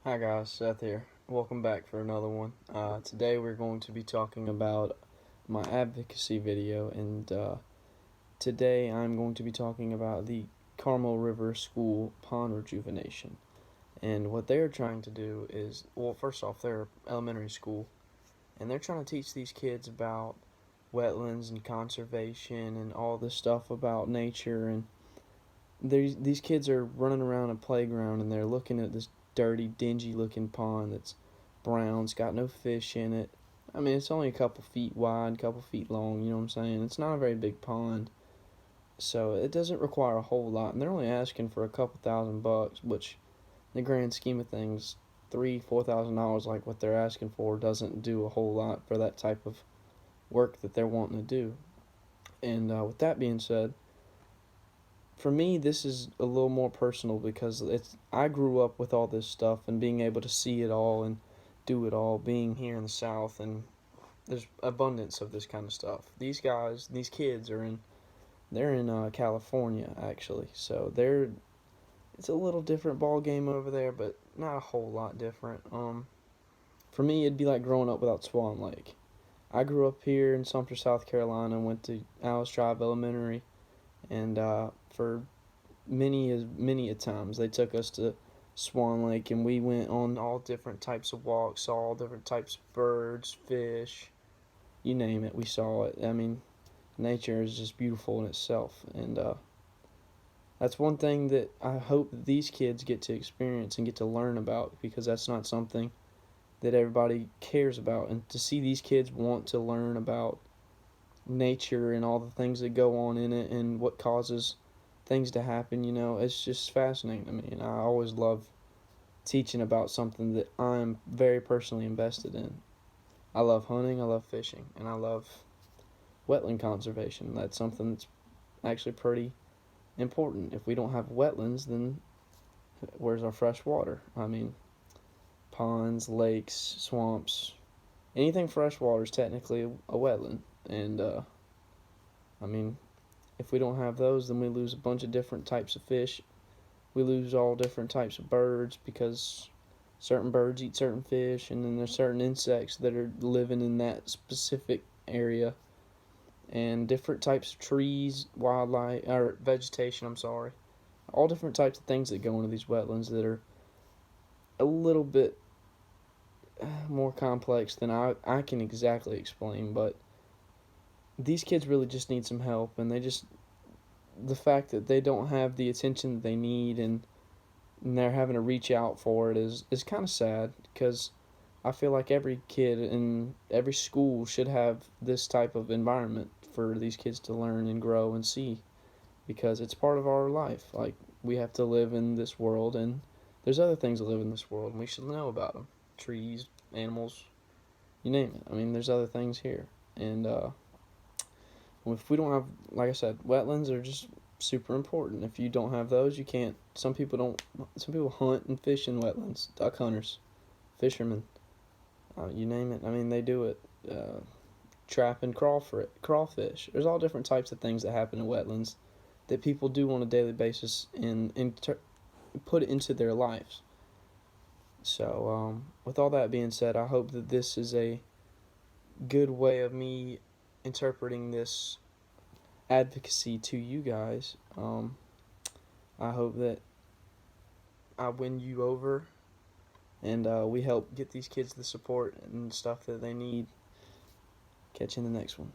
Hi guys, Seth here. Welcome back for another one. Today we're going to be talking about my advocacy video, and today I'm going to be talking about the Carmel River School pond rejuvenation. And what they're trying to do is, well, first off, they're elementary school, and they're trying to teach these kids about wetlands and conservation and all this stuff about nature. And these kids are running around a playground and they're looking at this dirty, dingy looking pond that's brown. It's got no fish in it. I mean, it's only a couple feet wide, a couple feet long, you know what I'm saying? It's not a very big pond, so it doesn't require a whole lot. And they're only asking for a couple $1,000, which, in the grand scheme of things, $3,000-$4,000 like what they're asking for doesn't do a whole lot for that type of work that they're wanting to do. And with that being said, for me, this is a little more personal because I grew up with all this stuff and being able to see it all and do it all, being here in the South, and there's abundance of this kind of stuff. These kids they're in California actually, so it's a little different ball game over there, but not a whole lot different. For me, it'd be like growing up without Swan Lake. I grew up here in Sumter, South Carolina, and went to Alice Drive Elementary, and for many a times they took us to Swan Lake, and we went on all different types of walks, saw all different types of birds, fish, you name it, we saw it. I mean, nature is just beautiful in itself, and that's one thing that I hope that these kids get to experience and get to learn about, because that's not something that everybody cares about. And to see these kids want to learn about nature and all the things that go on in it and what causes things to happen, it's just fascinating to me. And I always love teaching about something that I'm very personally invested in. I love hunting, I love fishing, and I love wetland conservation. That's something that's actually pretty important. If we don't have wetlands, then where's our fresh water? I mean, ponds, lakes, swamps, anything freshwater is technically a wetland. And I mean, if we don't have those, then we lose a bunch of different types of fish. We lose all different types of birds, because certain birds eat certain fish, and then there's certain insects that are living in that specific area, and different types of trees, wildlife, or vegetation, I'm sorry. All different types of things that go into these wetlands that are a little bit more complex than I can exactly explain, but these kids really just need some help, and the fact that they don't have the attention that they need, and they're having to reach out for it is kind of sad, because I feel like every kid in every school should have this type of environment for these kids to learn and grow and see, because it's part of our life. Like, we have to live in this world, and there's other things that live in this world, and we should know about them. Trees, animals, you name it. I mean, there's other things here, and if we don't have, like I said, wetlands are just super important. If you don't have those, you can't. Some people hunt and fish in wetlands. Duck hunters, fishermen, you name it. I mean, they do it. Trap and crawfish. There's all different types of things that happen in wetlands that people do on a daily basis and put it into their lives. So, with all that being said, I hope that this is a good way of me interpreting this advocacy to you guys. I hope that I win you over, and we help get these kids the support and stuff that they need. Catch you in the next one.